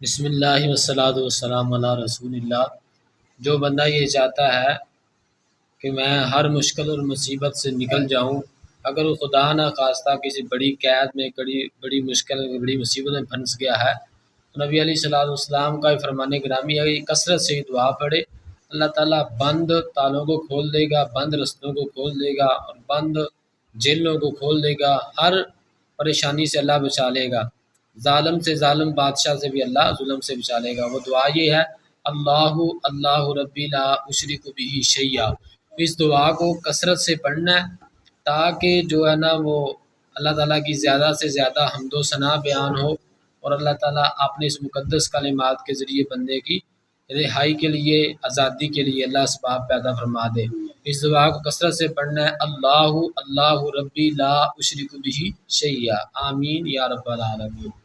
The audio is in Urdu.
بسم اللہ والصلاۃ والسلام علی رسول اللہ۔ جو بندہ یہ چاہتا ہے کہ میں ہر مشکل اور مصیبت سے نکل جاؤں، اگر وہ خدا نہ خواستہ کسی بڑی قید میں بڑی مشکل میں بڑی مصیبت میں پھنس گیا ہے، تو نبی علیہ الصلوۃ والسلام کا یہ فرمان گرامی ہے کہ کثرت سے دعا پڑھے، اللہ تعالیٰ بند تالوں کو کھول دے گا، بند رستوں کو کھول دے گا اور بند جیلوں کو کھول دے گا، ہر پریشانی سے اللہ بچا لے گا، ظالم سے ظالم بادشاہ سے بھی اللہ ظلم سے بچا لے گا۔ وہ دعا یہ ہے، اللہ اللہ ربی لا اشرک بہ شیئا۔ اس دعا کو کثرت سے پڑھنا ہے تاکہ جو ہے نا وہ اللہ تعالیٰ کی زیادہ سے زیادہ حمد و ثنا بیان ہو، اور اللہ تعالیٰ اپنے اس مقدس کلمات کے ذریعے بندے کی رہائی کے لیے، آزادی کے لیے اللہ اسباب پیدا فرما دے۔ اس دعا کو کثرت سے پڑھنا ہے، اللہ اللہ ربی لا اشرک بہ شیئا، آمین یا رب العالمین۔